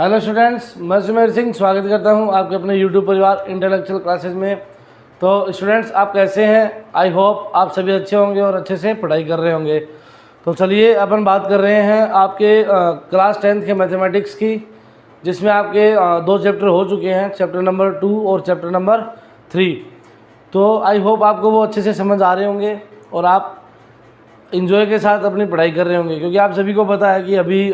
Hello students, मैं सुमेर सिंह स्वागत करता हूं आपके अपने यूट्यूब परिवार इंटेलेक्चुअल क्लासेस में। तो स्टूडेंट्स, आप कैसे हैं? आई होप आप सभी अच्छे होंगे और अच्छे से पढ़ाई कर रहे होंगे। तो चलिए अपन बात कर रहे हैं आपके क्लास 10th के मैथमेटिक्स की, जिसमें आपके 2 चैप्टर हो चुके हैं, चैप्टर नंबर 2 और चैप्टर नंबर 3। तो आई होप आपको वो अच्छे से समझ आ रहे होंगे और आप इंजॉय के साथ अपनी पढ़ाई कर रहे होंगे, क्योंकि आप सभी को पता है कि अभी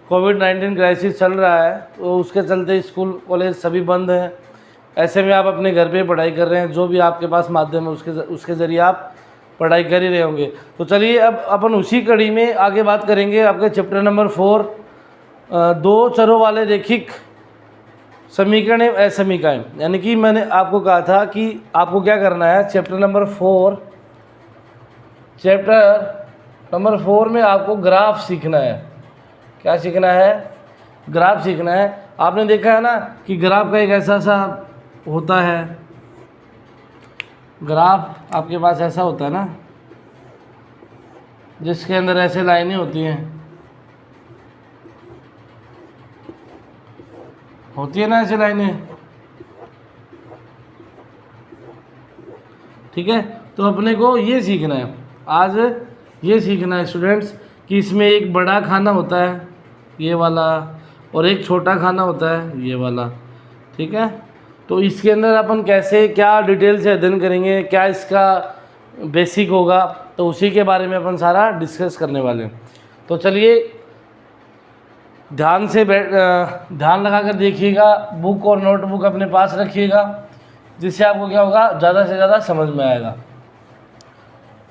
कोविड-19 क्राइसिस चल रहा है, तो उसके चलते स्कूल कॉलेज सभी बंद हैं। ऐसे में आप अपने घर पे पढ़ाई कर रहे हैं, जो भी आपके पास माध्यम है उसके ज़रिए आप पढ़ाई कर ही रहे होंगे। तो चलिए अब अपन उसी कड़ी में आगे बात करेंगे आपके चैप्टर नंबर 4, 2 चरों वाले रैखिक समीकरण एवं असमीकरण। यानी कि मैंने आपको कहा था कि आपको क्या करना है, चैप्टर नंबर 4 में आपको ग्राफ सीखना है। क्या सीखना है? ग्राफ सीखना है। आपने देखा है ना कि ग्राफ का एक ऐसा सा होता है, ग्राफ आपके पास ऐसा होता है ना, जिसके अंदर ऐसे लाइनें होती है ना, ऐसे लाइनें। ठीक है, तो अपने को ये सीखना है, आज ये सीखना है स्टूडेंट्स कि इसमें एक बड़ा खाना होता है ये वाला, और एक छोटा खाना होता है ये वाला। ठीक है, तो इसके अंदर अपन कैसे क्या डिटेल से अध्ययन करेंगे, क्या इसका बेसिक होगा, तो उसी के बारे में अपन सारा डिस्कस करने वाले हैं। तो चलिए ध्यान लगा कर देखिएगा, बुक और नोटबुक अपने पास रखिएगा, जिससे आपको क्या होगा, ज़्यादा से ज़्यादा समझ में आएगा।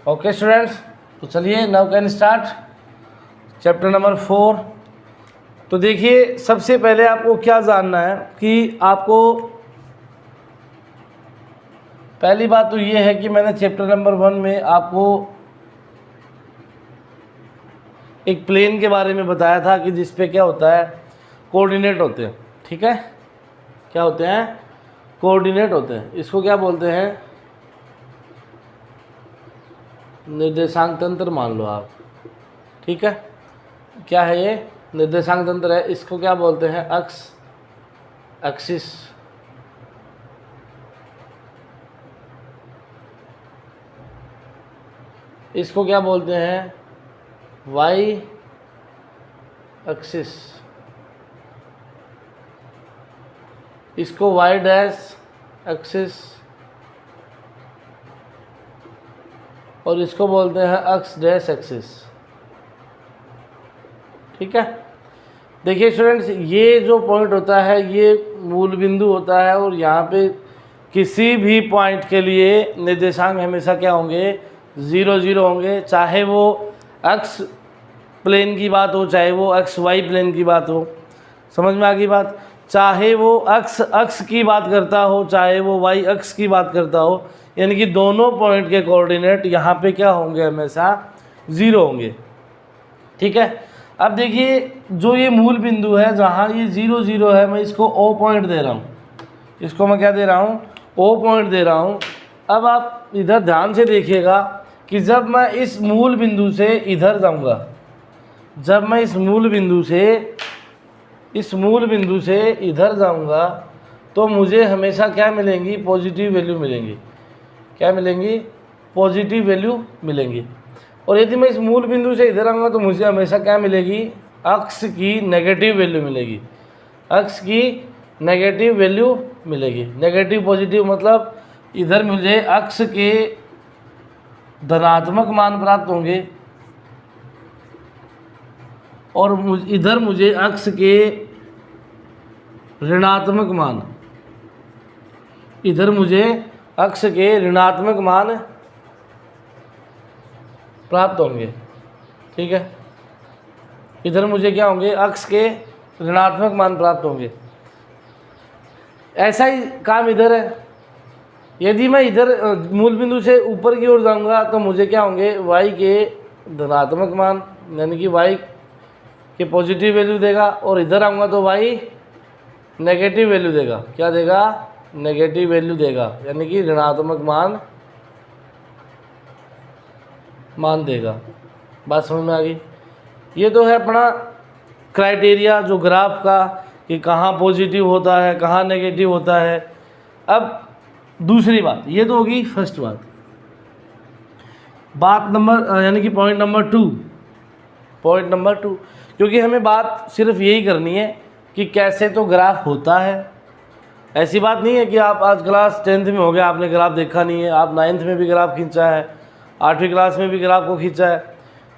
ओके स्टूडेंट्स, तो चलिए now can start chapter number 4। तो देखिए, सबसे पहले आपको क्या जानना है कि आपको पहली बात तो ये है कि मैंने चैप्टर नंबर 1 में आपको एक प्लेन के बारे में बताया था कि जिस पे क्या होता है, कोऑर्डिनेट होते हैं। ठीक है, क्या होते हैं? कोऑर्डिनेट होते हैं। इसको क्या बोलते हैं? निर्देशांक तंत्र मान लो आप। ठीक है, क्या है ये? निर्देशांक तंत्र है। इसको क्या बोलते हैं? एक्सिस। इसको क्या बोलते हैं? Y axis. इसको वाई डैश एक्सिस, और इसको बोलते हैं एक्स डैश एक्सिस। ठीक है, देखिए स्टूडेंट्स, ये जो पॉइंट होता है ये मूल बिंदु होता है, और यहाँ पे किसी भी पॉइंट के लिए निर्देशांक हमेशा क्या होंगे? 0 0 होंगे। चाहे वो एक्स प्लेन की बात हो, चाहे वो एक्स वाई प्लेन की बात हो। समझ में आ गई बात? चाहे वो अक्स की बात करता हो, चाहे वो वाई अक्स की बात करता हो, यानी कि दोनों पॉइंट के कोऑर्डिनेट यहाँ पे क्या होंगे? हमेशा 0 होंगे। ठीक है, अब देखिए, जो ये मूल बिंदु है जहाँ ये 0 0 है, मैं इसको O पॉइंट दे रहा हूँ। इसको मैं क्या दे रहा हूँ? O पॉइंट दे रहा हूँ। अब आप इधर ध्यान से देखिएगा कि जब मैं इस मूल बिंदु से इधर जाऊँगा, जब मैं इस मूल बिंदु से इधर जाऊँगा, तो मुझे हमेशा क्या मिलेंगी? पॉजिटिव वैल्यू मिलेंगी। क्या मिलेंगी? पॉजिटिव वैल्यू मिलेंगी। और यदि मैं इस मूल बिंदु से इधर आऊँगा तो मुझे हमेशा क्या मिलेगी? अक्स की नेगेटिव वैल्यू मिलेगी। अक्स की नेगेटिव वैल्यू मिलेगी। नेगेटिव पॉजिटिव मतलब इधर मुझे अक्स के धनात्मक मान प्राप्त होंगे, और इधर मुझे अक्स के ऋणात्मक मान, इधर मुझे अक्स के ऋणात्मक मान प्राप्त होंगे। ठीक है, इधर मुझे क्या होंगे? अक्स के ऋणात्मक मान प्राप्त होंगे। ऐसा ही काम इधर है। यदि मैं इधर मूल बिंदु से ऊपर की ओर जाऊंगा तो मुझे क्या होंगे? वाई के धनात्मक मान, यानी कि वाई के पॉजिटिव वैल्यू देगा, और इधर आऊँगा तो वाई नेगेटिव वैल्यू देगा। क्या देगा? नेगेटिव वैल्यू देगा, यानी कि ऋणात्मक मान देगा। बात समझ में आ गई? ये तो है अपना क्राइटेरिया जो ग्राफ का, कि कहाँ पॉजिटिव होता है, कहाँ नेगेटिव होता है। अब दूसरी बात, ये तो होगी फर्स्ट बात नंबर यानी कि पॉइंट नंबर टू, क्योंकि हमें बात सिर्फ यही करनी है कि कैसे तो ग्राफ होता है। ऐसी बात नहीं है कि आप आज क्लास 10th में हो गया, आपने ग्राफ देखा नहीं है, आप 9th में भी ग्राफ खींचा है, 8वीं क्लास में भी ग्राफ को खींचा है।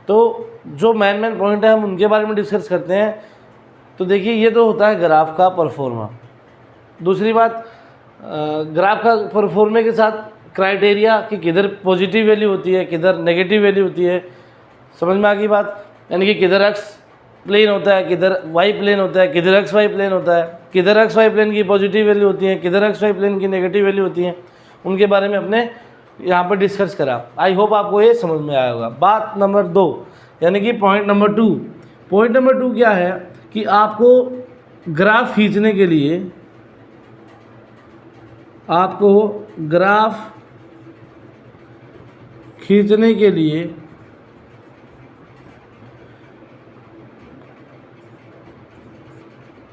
तो जो मेन पॉइंट है हम उनके बारे में डिस्कस करते हैं। तो देखिए, ये तो होता है ग्राफ का परफॉर्मा। दूसरी बात, ग्राफ का परफॉर्मे के साथ क्राइटेरिया कि किधर पॉजिटिव वैल्यू होती है, किधर नेगेटिव वैल्यू होती है। समझ में आ गई बात? यानी कि किधर एक्स प्लेन होता है, किधर वाई प्लेन होता है, किधर एक्स वाई प्लेन होता है, किधर एक्स वाई प्लेन की पॉजिटिव वैल्यू होती है, किधर एक्स वाई प्लेन की नेगेटिव वैल्यू होती है। उनके बारे में अपने यहाँ पर डिस्कस करा। आई होप आपको ये समझ में आया होगा। बात नंबर 2 यानी कि पॉइंट नंबर 2। पॉइंट नंबर 2 क्या है कि आपको ग्राफ खींचने के लिए,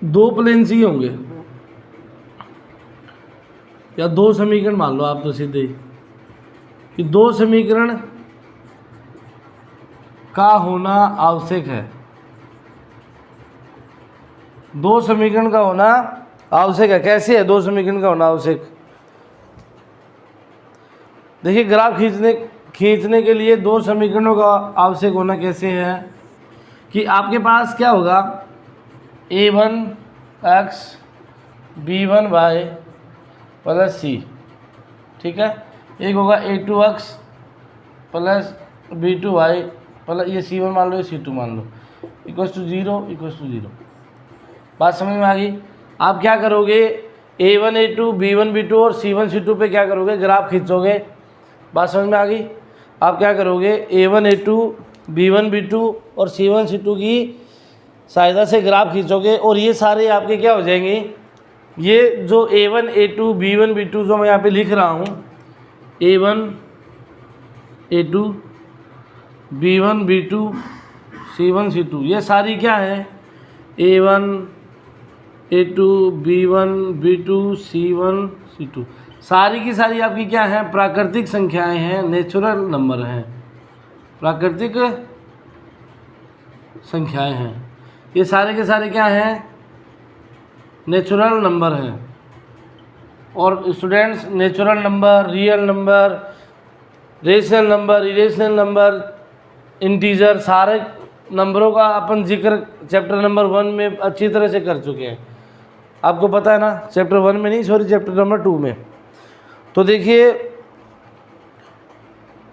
दो प्लेन ही होंगे या दो समीकरण मान लो आप तो सीधे कि दो समीकरण का होना आवश्यक है। दो समीकरण का होना आवश्यक है। कैसे है दो समीकरण का होना आवश्यक? देखिए, ग्राफ खींचने के लिए दो समीकरणों का आवश्यक होना कैसे है कि आपके पास क्या होगा, a1x b1y प्लस c, ठीक है। एक होगा a2x प्लस b2y प्लस ये c1 मान लो, ये c2 मान लो, इक्वल्स टू 0। बात समझ में आ गई? आप क्या करोगे, a1 a2 b1 b2 और c1 c2 पे क्या करोगे, ग्राफ खींचोगे। बात समझ में आ गई? आप क्या करोगे, a1 a2 b1 b2 और c1 c2 की सहायता से ग्राफ खींचोगे और ये सारे आपके क्या हो जाएंगे, ये जो a1 a2 b1 b2 जो मैं यहाँ पे लिख रहा हूँ, a1 a2 b1 b2 c1 c2, ये सारी क्या है, a1 a2 b1 b2 c1 c2, सारी की सारी आपकी क्या है, प्राकृतिक संख्याएं हैं, नेचुरल नंबर हैं, प्राकृतिक संख्याएं हैं। ये सारे के सारे क्या हैं, नेचुरल नंबर हैं। और students, natural number, real number, rational number, irrational number, integer, सारे नंबरों का अपन जिक्र चैप्टर नंबर 1 में अच्छी तरह से कर चुके हैं। आपको पता है ना, चैप्टर 1 में नहीं, सॉरी चैप्टर नंबर 2 में। तो देखिए,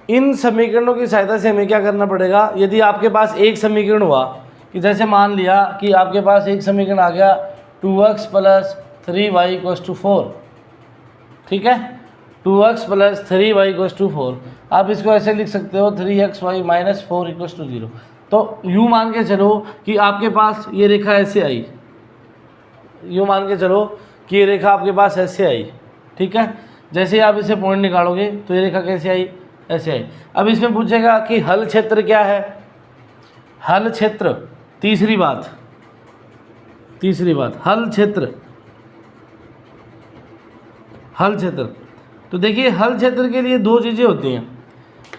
इन समीकरणों की सहायता से हमें क्या करना पड़ेगा। यदि आपके पास एक समीकरण हुआ कि जैसे मान लिया कि आपके पास एक समीकरण आ गया 2x plus 3y equals to 4, ठीक है, 2x plus 3y equals to 4। आप इसको ऐसे लिख सकते हो 3xy माइनस 4 इक्वल्स टू 0। तो यूँ मान के चलो कि आपके पास ये रेखा ऐसे आई, यूँ मान के चलो कि ये रेखा आपके पास ऐसे आई, ठीक है। जैसे ही आप इसे पॉइंट निकालोगे तो ये रेखा कैसे आई, ऐसे आई। अब इसमें पूछेगा कि हल क्षेत्र क्या है, हल क्षेत्र, तीसरी बात हल क्षेत्र। तो देखिए, हल क्षेत्र के लिए दो चीज़ें होती हैं,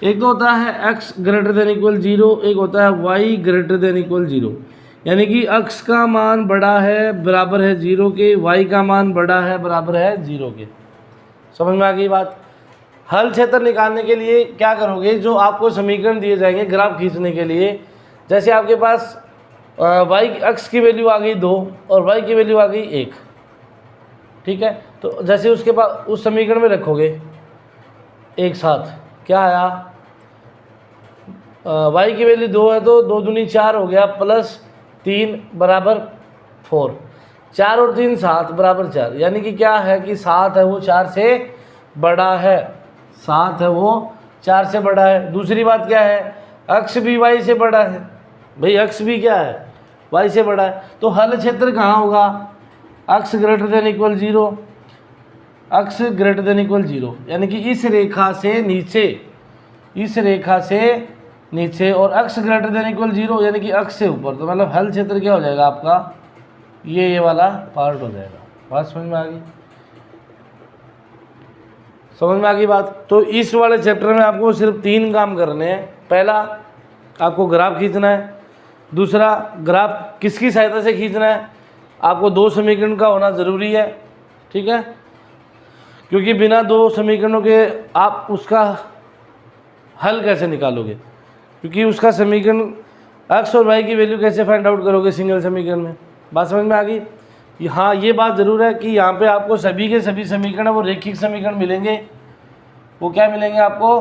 एक तो होता है x ग्रेटर देन इक्वल 0, एक होता है y ग्रेटर देन इक्वल 0। यानी कि x का मान बड़ा है बराबर है 0 के, y का मान बड़ा है बराबर है 0 के। समझ में आ गई बात? हल क्षेत्र निकालने के लिए क्या करोगे, जो आपको समीकरण दिए जाएंगे ग्राफ खींचने के लिए, जैसे आपके पास y x की वैल्यू आ गई 2 और y की वैल्यू आ गई 1, ठीक है। तो जैसे उसके पास उस समीकरण में रखोगे एक साथ, क्या आया, y की वैल्यू 2 है तो 2 दूनी 4 हो गया, प्लस 3 बराबर 4, 4 और 3 7 बराबर 4। यानी कि क्या है कि 7 है वो 4 से बड़ा है, 7 है वो 4 से बड़ा है। दूसरी बात क्या है, x भी y से बड़ा है, भाई x भी क्या है, y से बड़ा है। तो हल क्षेत्र कहाँ होगा, x greater than equal 0, x greater than equal 0, यानी कि इस रेखा से नीचे, इस रेखा से नीचे, और x ग्रेटर देन इक्वल 0 यानी कि x से ऊपर। तो मतलब हल क्षेत्र क्या हो जाएगा आपका, ये वाला पार्ट हो जाएगा। बात समझ में आ गई? समझ में आ गई बात? तो इस वाले चैप्टर में आपको सिर्फ 3 काम करने हैं। पहला, आपको ग्राफ खींचना है। दूसरा, ग्राफ किसकी सहायता से खींचना है? आपको 2 समीकरण का होना ज़रूरी है, ठीक है, क्योंकि बिना 2 समीकरणों के आप उसका हल कैसे निकालोगे? क्योंकि उसका समीकरण x और y की वैल्यू कैसे फाइंड आउट करोगे सिंगल समीकरण में? बात समझ में आ गई? हाँ, ये बात ज़रूर है कि यहाँ पे आपको सभी के सभी समीकरण वो रेखिक समीकरण मिलेंगे। वो क्या मिलेंगे आपको?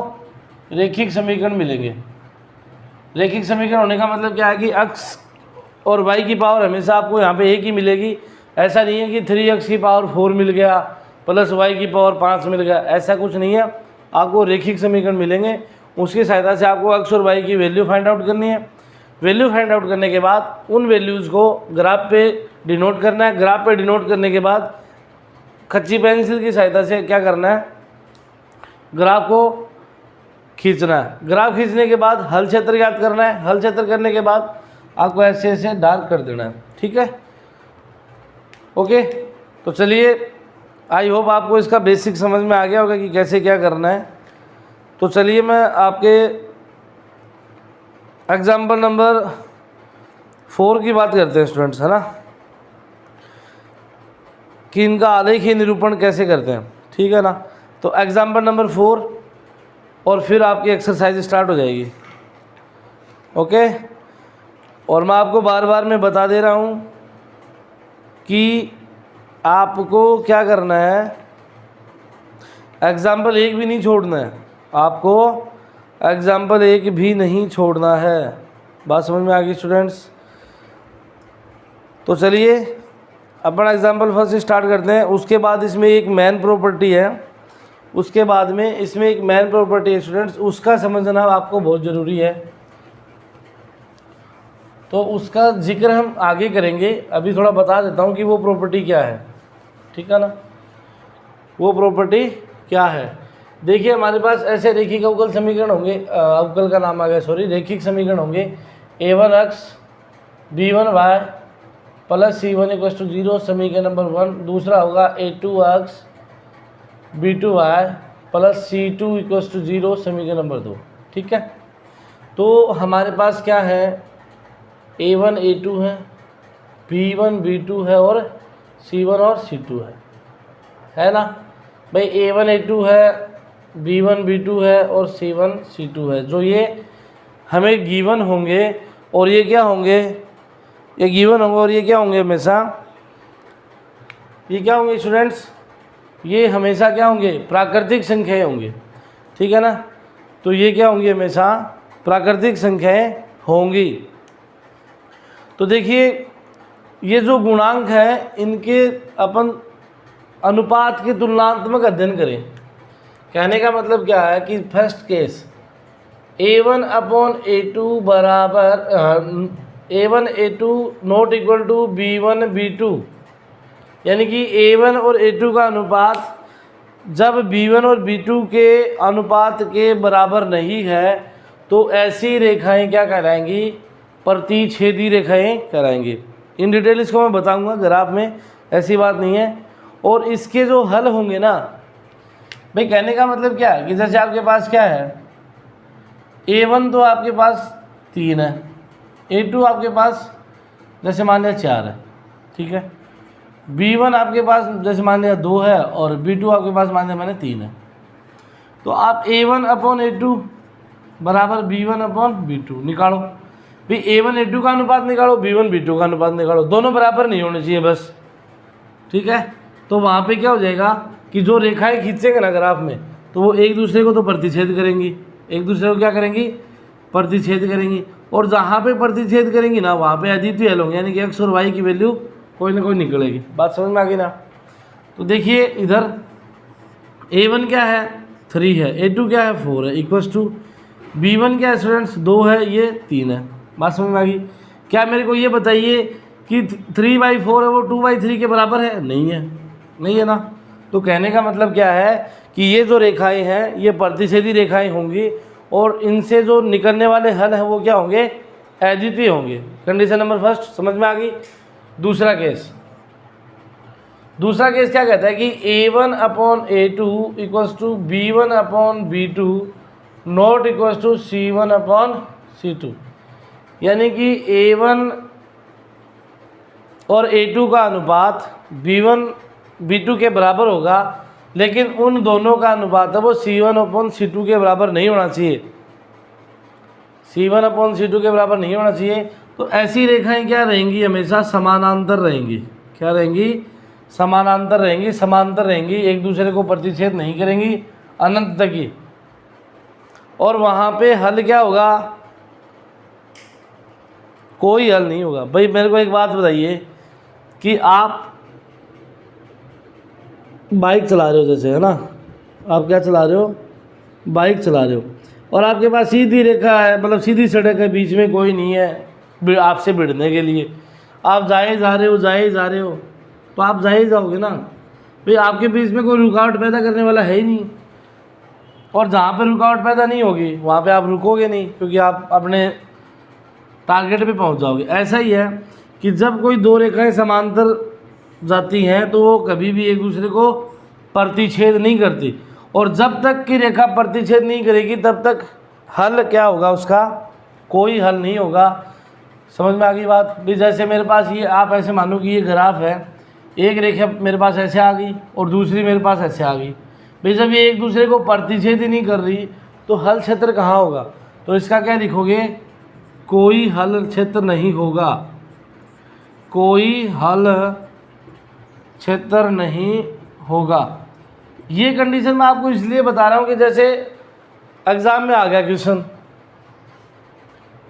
रेखिक समीकरण मिलेंगे। रेखिक समीकरण होने का मतलब क्या है कि x और y की पावर हमेशा आपको यहाँ पे एक ही मिलेगी। ऐसा नहीं है कि 3x की पावर 4 मिल गया प्लस y की पावर 5 मिल गया, ऐसा कुछ नहीं है। आपको रेखिक समीकरण मिलेंगे, उसकी सहायता से आपको x और y की वैल्यू फाइंड आउट करनी है। वैल्यू फाइंड आउट करने के बाद उन वैल्यूज़ को ग्राफ पे डिनोट करना है। ग्राफ पे डिनोट करने के बाद कच्ची पेंसिल की सहायता से क्या करना है? ग्राफ को खींचना है। ग्राफ खींचने के बाद हल क्षेत्र याद करना है। हल क्षेत्र करने के बाद आपको ऐसे ऐसे डार्क कर देना है, ठीक है, ओके। तो चलिए, आई होप आपको इसका बेसिक समझ में आ गया होगा कि कैसे क्या करना है। तो चलिए मैं आपके एग्जाम्पल नंबर 4 की बात करते हैं स्टूडेंट्स, है ना, कि इनका आलेखीय निरूपण कैसे करते हैं, ठीक है ना। तो एग्जाम्पल नंबर 4 और फिर आपकी एक्सरसाइज स्टार्ट हो जाएगी, ओके। और मैं आपको बार बार मैं बता दे रहा हूँ कि आपको क्या करना है, एग्जाम्पल 1 भी नहीं छोड़ना है। आपको एग्जाम्पल 1 भी नहीं छोड़ना है। बात समझ में आ गई स्टूडेंट्स? तो चलिए अपना एग्जाम्पल फर्स्ट स्टार्ट करते हैं। उसके बाद इसमें एक मेन प्रॉपर्टी है, उसके बाद में इसमें एक मेन प्रॉपर्टी है स्टूडेंट्स, उसका समझना आपको बहुत ज़रूरी है। तो उसका जिक्र हम आगे करेंगे, अभी थोड़ा बता देता हूँ कि वो प्रॉपर्टी क्या है, ठीक है ना। वो प्रॉपर्टी क्या है? देखिए, हमारे पास ऐसे रेखिक अवकल समीकरण होंगे, अवकल का नाम आ गया, सॉरी, रेखिक समीकरण होंगे। a1x b1y प्लस c1 = 0 समीकरण नंबर 1। दूसरा होगा a2x b2y प्लस c2 = 0 समीकरण नंबर 2, ठीक है। तो हमारे पास क्या है? a1 a2 है, b1 b2 है और c1 और c2 है ना भाई। a1 a2 है, b1 b2 है और c1 c2 है, जो ये हमें गिवन होंगे। और ये क्या होंगे? ये गिवन होंगे और ये क्या होंगे? हमेशा ये क्या होंगे स्टूडेंट्स? ये हमेशा क्या होंगे? प्राकृतिक संख्याएं होंगे, ठीक है ना। तो ये क्या होंगी? हमेशा प्राकृतिक संख्याएं होंगी। तो देखिए, ये जो गुणांक है इनके अपन अनुपात के तुलनात्मक अध्ययन करें। कहने का मतलब क्या है कि first case a1 upon a2 बराबर a1 a2 not equal to b1 b2, यानी कि a1 और a2 का अनुपात जब b1 और b2 के अनुपात के बराबर नहीं है तो ऐसी रेखाएं क्या कहलाएंगी? प्रतिच्छेदी रेखाएं कहलाएंगी। इन डिटेल इसको मैं बताऊंगा ग्राफ में, ऐसी बात नहीं है। और इसके जो हल होंगे ना भाई, कहने का मतलब क्या है कि जैसे आपके पास क्या है, a1 तो आपके पास 3 है, a2 आपके पास जैसे मान लिया 4 है, ठीक है, b1 आपके पास जैसे मान लिया 2 है और b2 आपके पास मान लिया मैंने 3 है। तो आप a1 अपॉन a2 बराबर b1 अपॉन b2 निकालो भाई। a1 a2 का अनुपात निकालो, b1 b2 का अनुपात निकालो, दोनों बराबर नहीं होने चाहिए बस, ठीक है। तो वहाँ पे क्या हो जाएगा कि जो रेखाएं खींचेंगे ना ग्राफ में, तो वो एक दूसरे को तो प्रतिच्छेद करेंगी, एक दूसरे को क्या करेंगी? प्रतिच्छेद करेंगी। और जहाँ पे प्रतिच्छेद करेंगी ना वहाँ पे अद्वितीय हल होंगे, यानी कि x और y की वैल्यू कोई ना कोई निकलेगी। बात समझ में आ गई ना। तो देखिए इधर a1 क्या है? 3 है, a2 क्या है? 4 है, इक्वल्स टू b1 क्या है स्टूडेंट्स? 2 है, ये 3 है। बात समझ में आ गई? क्या मेरे को ये बताइए कि 3/4 है वो 2/3 के बराबर है? नहीं है ना। तो कहने का मतलब क्या है कि ये जो रेखाएं हैं ये प्रतिच्छेदी रेखाएं होंगी और इनसे जो निकलने वाले हल हैं वो क्या होंगे? अद्वितीय होंगे। कंडीशन नंबर फर्स्ट समझ में आ गई। दूसरा केस क्या कहता है कि A1 upon A2 equals to B1 upon B2 not equals to C1 upon C2, यानी कि A1 और A2 का अनुपात B1 B2 के बराबर होगा, लेकिन उन दोनों का अनुपात है वो C1 अपॉन C2 के बराबर नहीं होना चाहिए, C1 अपॉन C2 के बराबर नहीं होना चाहिए। तो ऐसी रेखाएं क्या रहेंगी, हमेशा समानांतर रहेंगी। क्या रहेंगी, समानांतर रहेंगी, समांतर रहेंगी, एक दूसरे को प्रतिच्छेद नहीं करेंगी अनंत तक की। और वहाँ पे हल क्या होगा, कोई हल नहीं होगा। भाई मेरे को एक बात बताइए कि आप बाइक चला रहे हो, जैसे है ना, आप क्या चला रहे हो, बाइक चला रहे हो, और आपके पास सीधी रेखा है, मतलब सीधी सड़क है, बीच में कोई नहीं है आपसे भिड़ने के लिए, आप जाए जा रहे हो, तो आप जाए जाओगे ना भाई, आपके बीच में कोई रुकावट पैदा करने वाला है ही नहीं। और जहाँ पर रुकावट पैदा नहीं होगी वहाँ पे आप रुकोगे नहीं, क्योंकि आप अपने टारगेट पे पहुँच जाओगे। ऐसा ही है कि जब कोई दो रेखाएं समांतर जाती हैं तो वो कभी भी एक दूसरे को प्रतिच्छेद नहीं करती, और जब तक की रेखा प्रतिच्छेद नहीं करेगी तब तक हल क्या होगा, उसका कोई हल नहीं होगा। समझ में आ गई बात भी? जैसे मेरे पास ये, आप ऐसे मानो कि ये ग्राफ है, एक रेखा मेरे पास ऐसे आ गई और दूसरी मेरे पास ऐसे आ गई भाई, जब ये एक दूसरे को प्रतिच्छेद ही नहीं कर रही तो हल क्षेत्र कहाँ होगा? तो इसका क्या लिखोगे, कोई हल क्षेत्र नहीं होगा, कोई हल क्षेत्र नहीं होगा। ये कंडीशन मैं आपको इसलिए बता रहा हूँ कि जैसे एग्ज़ाम में आ गया क्वेश्चन,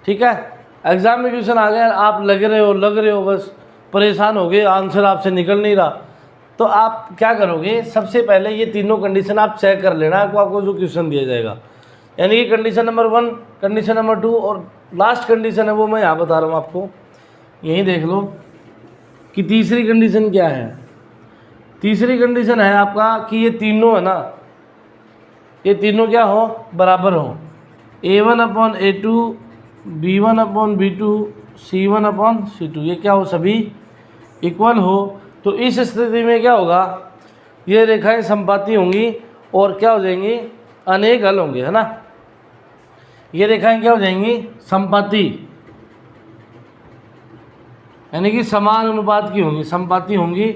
ठीक है, एग्ज़ाम में क्वेश्चन आ गया, आप लग रहे हो बस परेशान हो गए, आंसर आपसे निकल नहीं रहा, तो आप क्या करोगे, सबसे पहले ये तीनों कंडीशन आप चेक कर लेना आपको जो क्वेश्चन दिया जाएगा। यानी कि कंडीशन नंबर 1, कंडीशन नंबर 2 और लास्ट कंडीशन है वो मैं यहाँ बता रहा हूँ आपको। यहीं देख लो कि तीसरी कंडीशन क्या है। तीसरी कंडीशन है आपका कि ये तीनों है ना, ये तीनों क्या हो, बराबर हो, A1 upon A2, B1 upon B2, C1 upon C2, ये क्या हो, सभी इक्वल हो। तो इस स्थिति में क्या होगा, ये रेखाएं संपाती होंगी और क्या हो जाएंगी, अनेक हल होंगे, है ना। ये रेखाएं क्या हो जाएंगी, संपाती, यानी कि समान अनुपात की होंगी, संपाती होंगी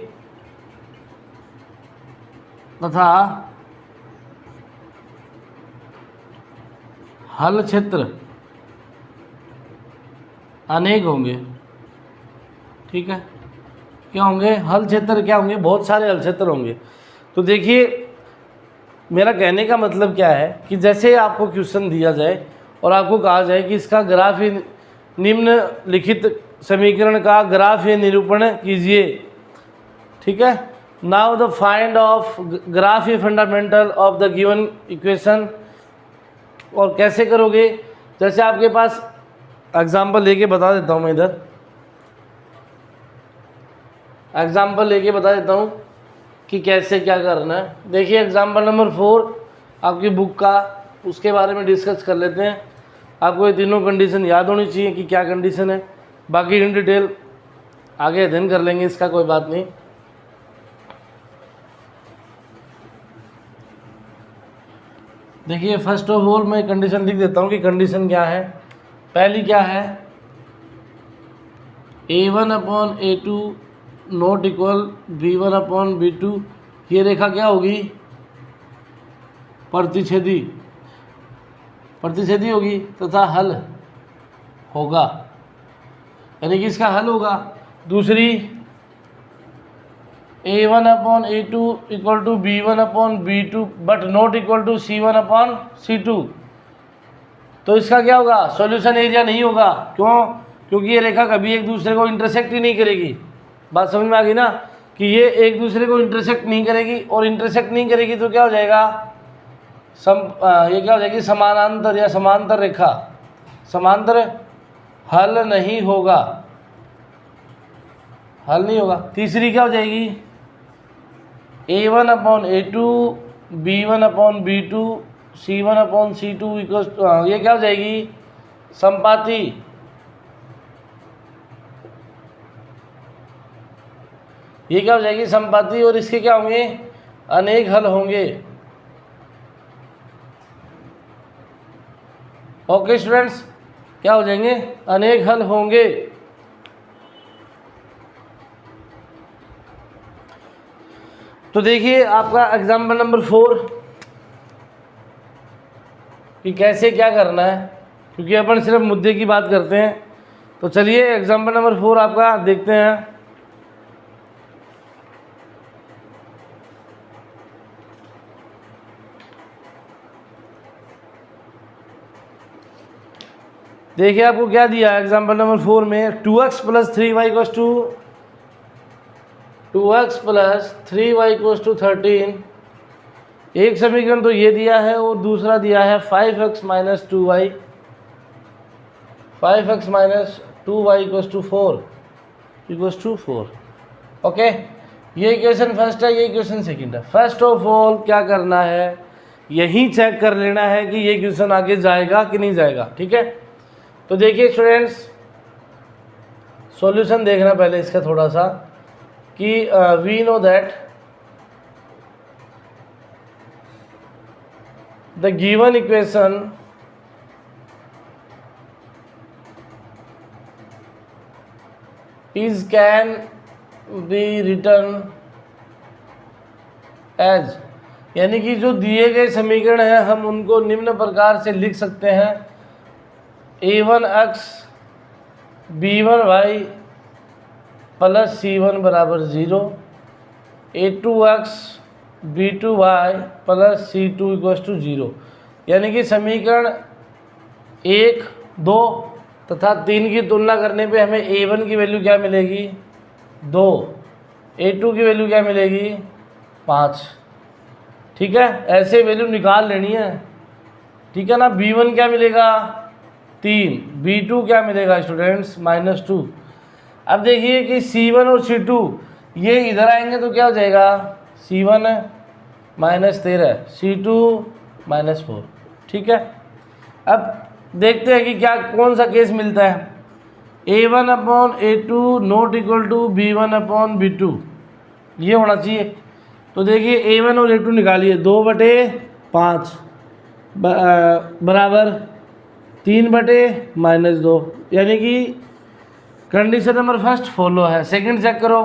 तथा हल क्षेत्र अनेक होंगे। ठीक है, क्या होंगे, हल क्षेत्र क्या होंगे, बहुत सारे हल क्षेत्र होंगे। तो देखिए मेरा कहने का मतलब क्या है कि जैसे आपको क्वेश्चन दिया जाए और आपको कहा जाए कि इसका ग्राफ ही निम्नलिखित समीकरण का ग्राफ या निरूपण कीजिए, ठीक है। Now the find of graph या fundamental of the given equation. और कैसे करोगे, जैसे आपके पास एग्जाम्पल लेके बता देता हूँ मैं, इधर एग्जाम्पल लेके बता देता हूँ कि कैसे क्या करना है। देखिए एग्जाम्पल नंबर 4 आपकी बुक का, उसके बारे में डिस्कस कर लेते हैं। आपको ये तीनों कंडीशन याद होनी चाहिए कि क्या कंडीशन है, बाकी इन डिटेल आगे अध्ययन कर लेंगे, इसका कोई बात नहीं। देखिए फर्स्ट ऑफ ऑल मैं कंडीशन लिख देता हूँ कि कंडीशन क्या है। पहली क्या है, A1 upon A2 not equal B1 upon B2, ये रेखा क्या होगी, प्रतिच्छेदी होगी तथा हल होगा, यानी कि इसका हल होगा। दूसरी A1 upon A2 equal to B1 upon B2 but not equal to C1 upon C2, तो इसका क्या होगा, सॉल्यूशन एरिया नहीं होगा। क्यों? क्योंकि ये रेखा कभी एक दूसरे को इंटरसेक्ट ही नहीं करेगी। बात समझ में आ गई ना, कि ये एक दूसरे को इंटरसेक्ट नहीं करेगी, और इंटरसेक्ट नहीं करेगी तो क्या हो जाएगा, ये क्या हो जाएगी, समानांतर या समांतर रेखा, समांतर हल नहीं होगा, हल नहीं होगा। तीसरी क्या हो जाएगी, A1 upon A2, B1 upon B2, C1 upon C2 equal, ये क्या हो जाएगी, संपाती, ये क्या हो जाएगी समपाती, और इसके क्या होंगे अनेक हल होंगे। ओके स्टूडेंट्स, क्या हो जाएंगे अनेक हल होंगे। तो देखिए आपका एग्जाम्पल नंबर 4 कि कैसे क्या करना है, क्योंकि अपन सिर्फ मुद्दे की बात करते हैं। तो चलिए एग्जाम्पल नंबर 4 आपका देखते हैं। देखिए आपको क्या दिया है एग्जाम्पल नंबर 4 में, 2x plus 3y equals to 2x plus 3y equals to 13। एक समीकरण तो ये दिया है और दूसरा दिया है 5x minus 2y, 5x minus 2y equals to 4 equals to 4। Okay, ये इक्वेशन फर्स्ट है, ये इक्वेशन सेकंड है। फर्स्ट ऑफ ऑल क्या करना है, यही चेक कर लेना है कि ये इक्वेशन आगे जाएगा कि नहीं जाएगा। ठीक है, तो देखिए स्टूडेंट्स सॉल्यूशन देखना पहले इसका थोड़ा सा कि we know that the given equation is can be written as, यानी कि जो दिए गए समीकरण हैं हम उनको निम्न प्रकार से लिख सकते हैं, a1x b1y प्लस c1 बराबर 0, a2x b2y plus c2 equals to 0। यानी कि समीकरण 1, 2 तथा 3 की तुलना करने पे हमें a1 की वैल्यू क्या मिलेगी 2, a2 की वैल्यू क्या मिलेगी 5। ठीक है, ऐसे वैल्यू निकाल लेनी है। ठीक है ना, b1 क्या मिलेगा 3, b2 क्या मिलेगा स्टूडेंट्स -2। अब देखिए कि c1 और c2 ये इधर आएंगे तो क्या हो जाएगा c1 -13, c2 -4। ठीक है, अब देखते हैं कि क्या कौन सा केस मिलता है, a1 upon a2 not equal to b1 upon b2, ये होना चाहिए। तो देखिए a1 और a2 निकालिए, 2/5 बराबर 3/-2, यानी कि कंडीशन नंबर फर्स्ट फॉलो है। सेकंड चेक करो,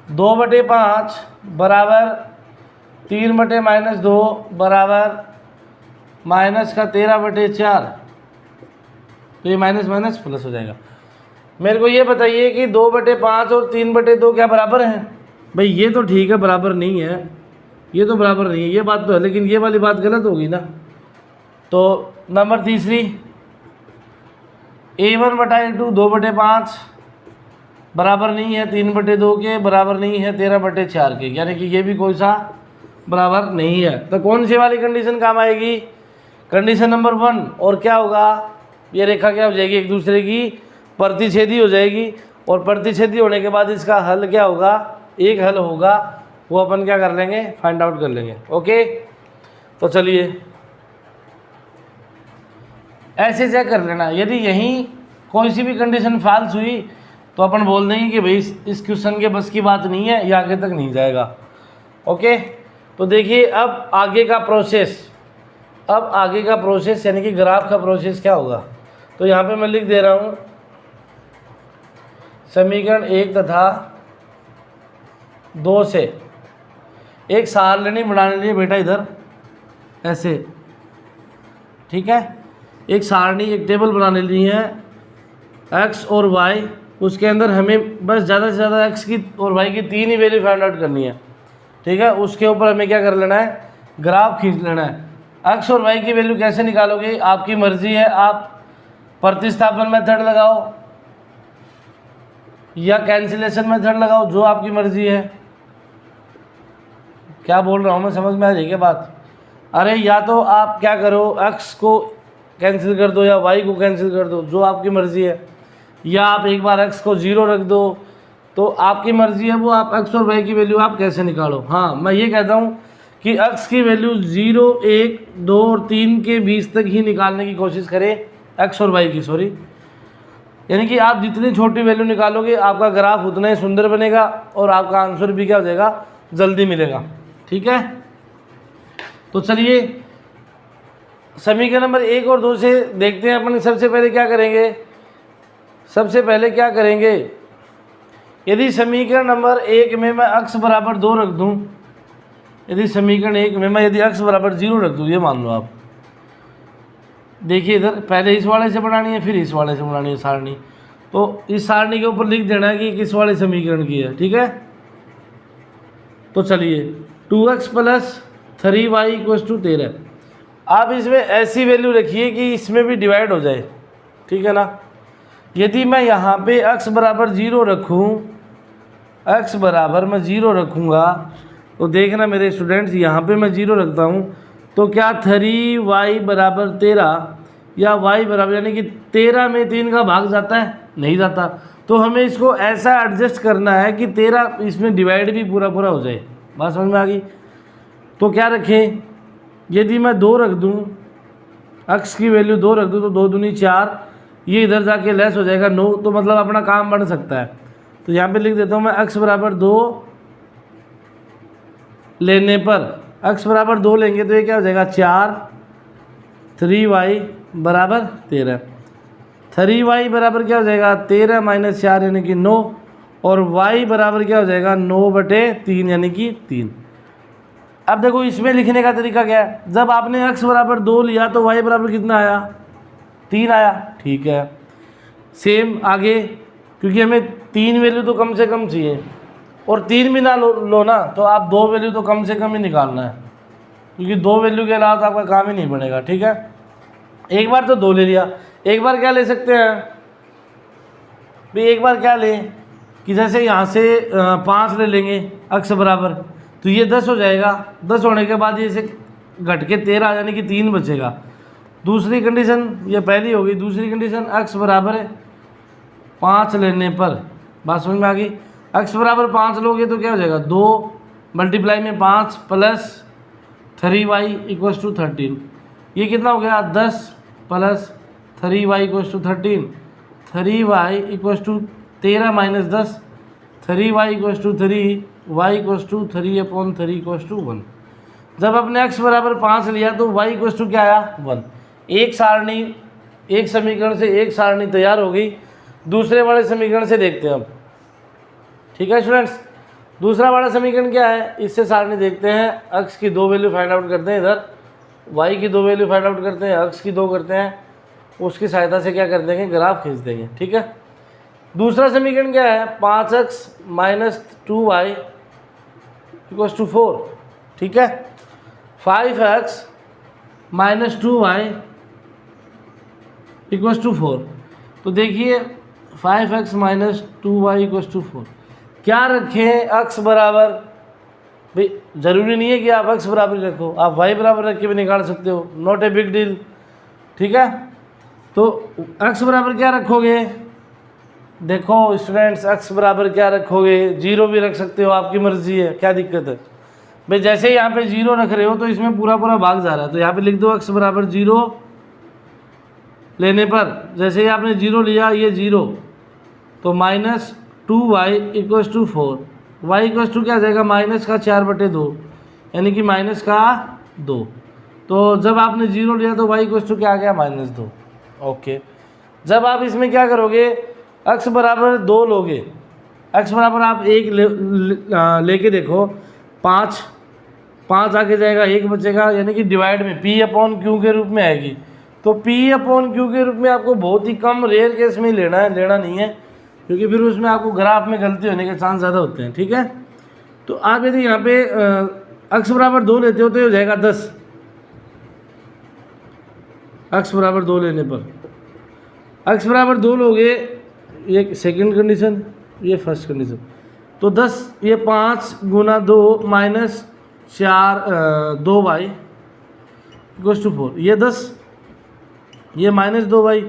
2/5 बराबर 3/-2 बराबर -13/4, तो ये माइनस प्लस हो जाएगा। मेरे को ये बताइए कि 2/5 और 3/2 क्या बराबर हैं? भाई ये तो ठीक है बराबर नहीं है, ये तो बराबर नहीं है, ये बात तो है, लेकिन ये वाली बात गलत होगी ना। तो नंबर तीसरी, a1/a2 2/5 बराबर नहीं है 3/2 के, बराबर नहीं है 13/4 के, यानी कि ये भी कोई सा बराबर नहीं है। तो कौन सी वाली कंडीशन काम आएगी, कंडीशन नंबर 1। और क्या होगा, ये रेखा क्या हो जाएगी एक दूसरे की प्रतिच्छेदी हो जाएगी, और प्रतिच्छेदी होने के बाद इसका हल क्या होगा, एक हल होगा, वो अपन क्या कर लेंगे फाइंड आउट कर लेंगे। ओके, तो चलिए ऐसे चेक कर लेना, यदि यहीं कोई सी भी कंडीशन फॉल्स हुई तो अपन बोल देंगे कि भाई इस क्वेश्चन के बस की बात नहीं है, ये आगे तक नहीं जाएगा। ओके, तो देखिए अब आगे का प्रोसेस, अब आगे का प्रोसेस यानी कि ग्राफ का प्रोसेस क्या होगा। तो यहाँ पे मैं लिख दे रहा हूँ समीकरण 1 तथा 2 से एक सारणी बनाने लिए बेटा इधर ऐसे, ठीक है, एक सारणी एक टेबल बनाने लिए है x और y, उसके अंदर हमें बस ज़्यादा से ज़्यादा x की और y की 3 ही वैल्यू फाइंड आउट करनी है। ठीक है, उसके ऊपर हमें क्या कर लेना है, ग्राफ खींच लेना है। x और y की वैल्यू कैसे निकालोगे, आपकी मर्जी है, आप प्रतिस्थापन मेथड लगाओ या कैंसिलेशन मेथड लगाओ, जो आपकी मर्जी है। क्या बोल रहा हूँ मैं, समझ में आ जाएगी बात। अरे या तो आप क्या करो, x को कैंसिल कर दो या y को कैंसिल कर दो, जो आपकी मर्ज़ी है, या आप एक बार x को 0 रख दो, तो आपकी मर्ज़ी है, वो आप x और y की वैल्यू आप कैसे निकालो। हाँ, मैं ये कहता हूँ कि x की वैल्यू 0, 1, 2 और 3 के बीच तक ही निकालने की कोशिश करें, x और y की, सॉरी। यानी कि आप जितनी छोटी वैल्यू निकालोगे आपका ग्राफ उतना ही सुंदर बनेगा और आपका आंसर भी क्या हो जाएगा, जल्दी मिलेगा। ठीक है, तो चलिए समीकरण नंबर 1 और 2 से देखते हैं अपन। सबसे पहले क्या करेंगे, सबसे पहले क्या करेंगे, यदि समीकरण नंबर 1 में मैं x बराबर 2 रख दूं, यदि समीकरण 1 में मैं यदि x बराबर 0 रख दूं, ये मान लो आप, देखिए इधर पहले इस वाले से बनानी है फिर इस वाले से बनानी है सारणी, तो इस सारणी के ऊपर लिख देना है कि किस वाले समीकरण की है। ठीक है, तो चलिए 2x plus 3y equals to 13। आप इसमें ऐसी वैल्यू रखिए कि इसमें भी डिवाइड हो जाए। ठीक है ना, यदि मैं यहाँ पे x बराबर 0 रखूँ, x बराबर मैं 0 रखूँगा, तो देखना मेरे स्टूडेंट्स यहाँ पे मैं 0 रखता हूँ, तो क्या 3y बराबर 13 या y बराबर, यानी कि 13 में 3 का भाग जाता है, नहीं जाता। तो हमें इसको ऐसा एडजस्ट करना है कि 13 इसमें डिवाइड भी पूरा पूरा हो जाए। बात समझ में आ गई? तो क्या रखें, यदि मैं 2 रख दूँ, x की वैल्यू 2 रख दूँ, तो 2 दूनी 4, ये इधर जाके लेस हो जाएगा 9, तो मतलब अपना काम बन सकता है। तो यहाँ पे लिख देता हूँ मैं x बराबर 2 लेने पर, x बराबर 2 लेंगे तो ये क्या हो जाएगा 4, 3y बराबर 13। 3y बराबर क्या हो जाएगा 13 माइनस 4 यानी कि 9, और y बराबर क्या हो जाएगा 9/3 यानी कि 3। अब देखो इसमें लिखने का तरीका क्या है, जब आपने x बराबर 2 लिया तो y बराबर कितना आया, 3 आया। ठीक है, सेम आगे, क्योंकि हमें 3 वैल्यू तो कम से कम चाहिए, और 3 भी ना लो ना तो आप 2 वैल्यू तो कम से कम ही निकालना है, क्योंकि 2 वैल्यू के अलावा तो आपका काम ही नहीं बनेगा। ठीक है, एक बार तो 2 ले लिया, एक बार क्या ले सकते हैं भाई, एक बार क्या लें कि जैसे यहाँ से 5 ले लेंगे x बराबर, तो ये 10 हो जाएगा। 10 होने के बाद ये इसे घट के 13 यानी कि 3 बचेगा। दूसरी कंडीशन, ये पहली होगी, दूसरी कंडीशन x बराबर 5 लेने पर, बात समझ में आ गई, x बराबर 5 लोगे तो क्या हो जाएगा 2 मल्टीप्लाई में 5 प्लस 3y इक्वल्स टू 13। ये कितना हो गया 10 plus 3y equals to 13, 3y equals to 13 minus 10, 3y equals to 3, y equals to 3/3 equals to 1। जब अपने x बराबर 5 लिया तो y इक्वल्स टू क्या आया 1। एक सारणी, एक समीकरण से एक सारणी तैयार हो गई। दूसरे वाले समीकरण से देखते हैं अब। ठीक है स्टूडेंट्स, दूसरा वाला समीकरण क्या है, इससे सारणी देखते हैं। x की 2 वैल्यू फाइंड आउट करते हैं, इधर y की 2 वैल्यू फाइंड आउट करते हैं, x की 2 करते हैं, उसकी सहायता से क्या कर देंगे, ग्राफ खींच देंगे। ठीक है, दूसरा समीकरण क्या है 5x minus 2y equals to 4। ठीक है, 5x minus 2y equals to 4। तो देखिए 5x minus 2y equals to 4, क्या रखें x बराबर, भाई ज़रूरी नहीं है कि आप x बराबर रखो, आप y बराबर रख के भी निकाल सकते हो, नॉट ए बिग डील। ठीक है, तो x बराबर क्या रखोगे, देखो स्टूडेंट्स x बराबर क्या रखोगे, 0 भी रख सकते हो, आपकी मर्जी है, क्या दिक्कत है भाई। जैसे यहाँ पे 0 रख रहे हो तो इसमें पूरा पूरा भाग जा रहा है, तो यहाँ पे लिख दो x बराबर 0 लेने पर, जैसे ही आपने 0 लिया ये 0, तो minus 2y equals to 4, y equals to क्या आ जाएगा माइनस का 4/2 यानी कि माइनस का 2। तो जब आपने 0 लिया तो y इक्वल्स टू क्या आ गया -2। ओके, जब आप इसमें क्या करोगे, x बराबर 2 लोगे, x बराबर आप 1 लेके देखो, 5 आगे जाएगा, 1 बचेगा, यानी कि डिवाइड में p/q के रूप में आएगी। तो p/q के रूप में आपको बहुत ही कम रेयर केस में लेना है, लेना नहीं है, क्योंकि फिर उसमें आपको ग्राफ में गलती होने के चांस ज़्यादा होते हैं। ठीक है, तो आप यदि यहाँ पे x बराबर 2 लेते हो तो ये हो जाएगा 10, x बराबर 2 लेने पर, x बराबर 2 लोगे, ये सेकंड कंडीशन, ये फर्स्ट कंडीशन, तो 10, ये 5 गुना 2 माइनस 4 2y इक्वल्स टू 4, ये 10, ये माइनस 2y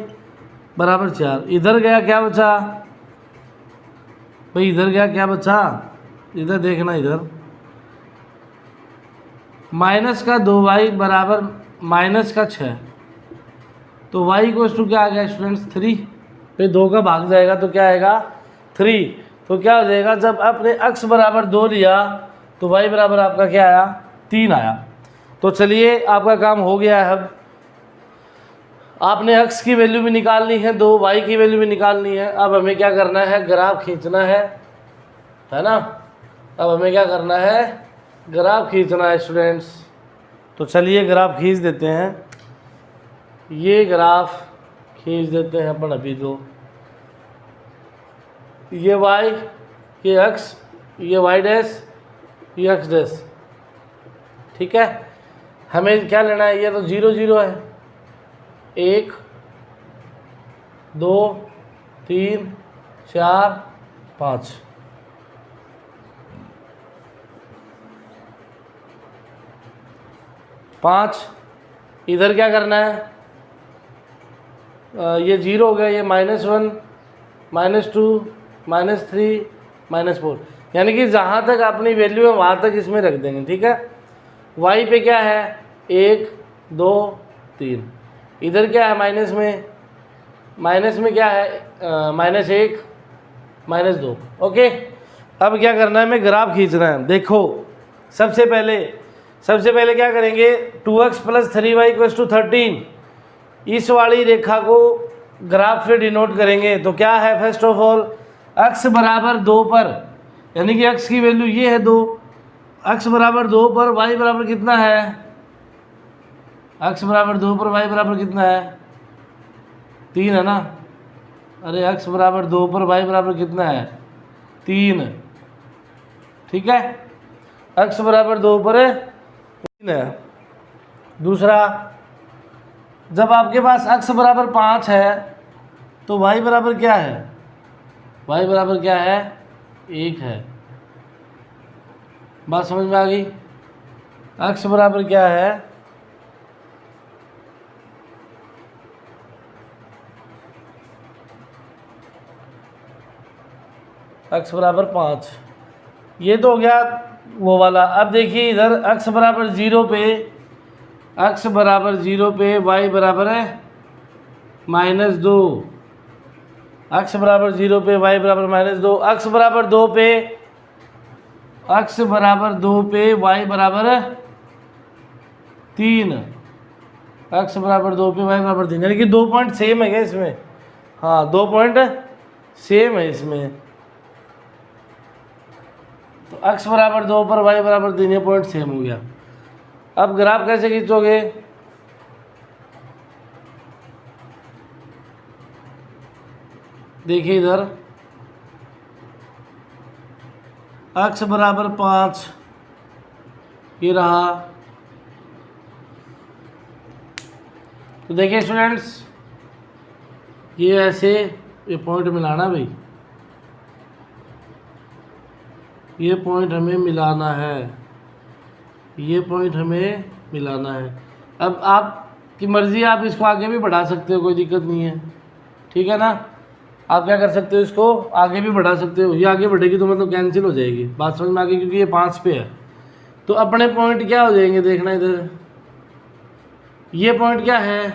बराबर 4। इधर गया क्या बचा भाई, इधर गया क्या बचा, इधर देखना, इधर माइनस का 2y बराबर माइनस का 6, तो y इक्वल्स टू क्या आ गया स्टूडेंट्स 3। पे 2 का भाग जाएगा तो क्या आएगा 3। तो क्या हो जाएगा, जब आपने x बराबर 2 लिया तो y बराबर आपका क्या आया 3 आया। तो चलिए आपका काम हो गया है। अब आपने x की वैल्यू भी निकालनी है, 2 y की वैल्यू भी निकालनी है। अब हमें क्या करना है, ग्राफ खींचना है ना। अब हमें क्या करना है, ग्राफ खींचना है स्टूडेंट्स। तो चलिए ग्राफ खींच देते हैं, ये ग्राफ खींच देते हैं अपन अभी। तो ये y, ये x, ये y डैश, ये x डैश, ठीक है। हमें क्या लेना है, ये तो 0 0 है, 1 2 3 4 5। इधर क्या करना है, ये 0 हो गया, ये -1 -2 -3 -4, यानी कि जहाँ तक अपनी वैल्यू है वहाँ तक इसमें रख देंगे, ठीक है। y पे क्या है 1 2 3, इधर क्या है माइनस में क्या है -1 -2। ओके, अब क्या करना है, हमें ग्राफ खींचना है। देखो सबसे पहले क्या करेंगे, 2x + 3y = 13, इस वाली रेखा को ग्राफ से डिनोट करेंगे। तो क्या है, फर्स्ट ऑफ ऑल x बराबर 2 पर, यानी कि x की वैल्यू ये है 2, x बराबर 2 पर y बराबर कितना है, x बराबर 2 पर y बराबर कितना है 3 है ना। अरे x बराबर 2 पर y बराबर कितना है 3, ठीक है। x बराबर 2 पर 3 है। दूसरा, जब आपके पास x बराबर 5 है तो y बराबर क्या है, y बराबर क्या है 1 है। बात समझ में आ गई। x बराबर क्या है, x बराबर 5, ये तो हो गया वो वाला। अब देखिए इधर x बराबर 0 पे y बराबर है -2, x बराबर 0 पे y बराबर -2, x बराबर 2 पे y बराबर 3, x बराबर 2 पे y बराबर 3, यानी कि 2 पॉइंट सेम है क्या इसमें, हाँ 2 पॉइंट सेम है इसमें। तो x बराबर 2 पर y बराबर 3, ये पॉइंट सेम हो गया। अब ग्राफ कैसे खींचोगे, देखिए इधर x बराबर 5, ये रहा। तो देखिए स्टूडेंट्स, ये ऐसे ये पॉइंट मिलाना भाई, ये पॉइंट हमें मिलाना है, ये पॉइंट हमें मिलाना है। अब आपकी मर्ज़ी, आप इसको आगे भी बढ़ा सकते हो, कोई दिक्कत नहीं है, ठीक है ना। आप क्या कर सकते हो, इसको आगे भी बढ़ा सकते हो, ये आगे बढ़ेगी तो मतलब कैंसिल हो जाएगी। बात समझ में आ गई, क्योंकि ये 5 पे है। तो अपने पॉइंट क्या हो जाएंगे, देखना इधर, ये पॉइंट क्या है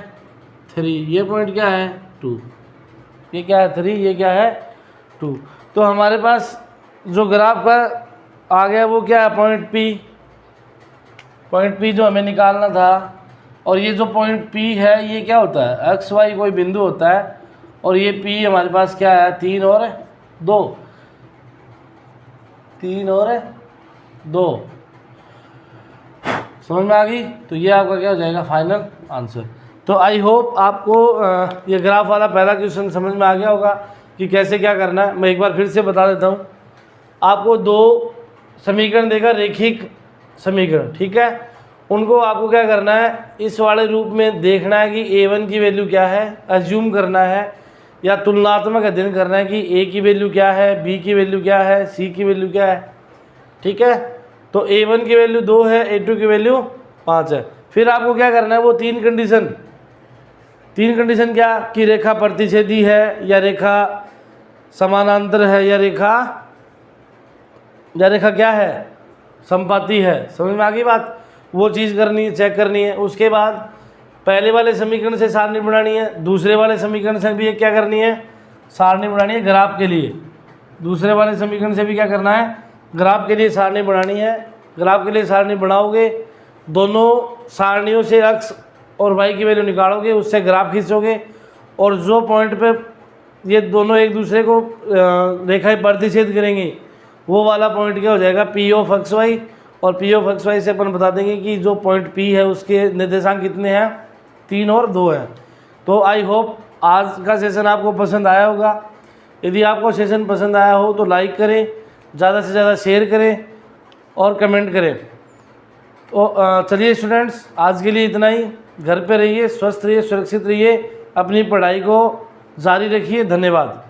3, ये पॉइंट क्या है 2, ये क्या है 3, ये क्या है 2। तो हमारे पास जो ग्राफ का आ गया वो क्या है, पॉइंट P जो हमें निकालना था। और ये जो पॉइंट P है ये क्या होता है, x y कोई बिंदु होता है, और ये P हमारे पास क्या है 3 और 2, 3 और 2, समझ में आ गई। तो ये आपका क्या हो जाएगा फाइनल आंसर। तो आई होप आपको ये ग्राफ वाला पहला क्वेश्चन समझ में आ गया होगा कि कैसे क्या करना है। मैं एक बार फिर से बता देता हूँ। आपको 2 समीकरण देगा, रेखिक समीकरण, ठीक है। उनको आपको क्या करना है, इस वाले रूप में देखना है कि a1 की वैल्यू क्या है, अज्यूम करना है या तुलनात्मक अध्ययन करना है कि a की वैल्यू क्या है, b की वैल्यू क्या है, c की वैल्यू क्या है, ठीक है। तो a1 की वैल्यू 2 है, a2 की वैल्यू 5 है। फिर आपको क्या करना है, वो 3 कंडीशन क्या, कि रेखा प्रतिच्छेदी है या रेखा समानांतर है या रेखा क्या है संपाती है। समझ में आ गई बात, वो चीज़ करनी है, चेक करनी है। उसके बाद पहले वाले समीकरण से सारणी बनानी है, दूसरे वाले समीकरण से भी क्या करनी है, सारणी बनानी है ग्राफ के लिए। दूसरे वाले समीकरण से भी क्या करना है, ग्राफ के लिए सारणी बनानी है। ग्राफ के लिए सारणी बनाओगे, दोनों सारणियों से x और y की वैल्यू निकालोगे, उससे ग्राफ खींचोगे और जो पॉइंट पे ये दोनों एक दूसरे को रेखाएं प्रतिच्छेद करेंगी वो वाला पॉइंट क्या हो जाएगा, P ऑफ एक्स वाई। और P ऑफ एक्स वाई से अपन बता देंगे कि जो पॉइंट P है उसके निर्देशांक कितने हैं, 3 और 2 हैं। तो आई होप आज का सेशन आपको पसंद आया होगा। यदि आपको सेशन पसंद आया हो तो लाइक करें, ज़्यादा से ज़्यादा शेयर करें और कमेंट करें। तो चलिए स्टूडेंट्स, आज के लिए इतना ही। घर पे रहिए, स्वस्थ रहिए, सुरक्षित रहिए, अपनी पढ़ाई को जारी रखिए। धन्यवाद।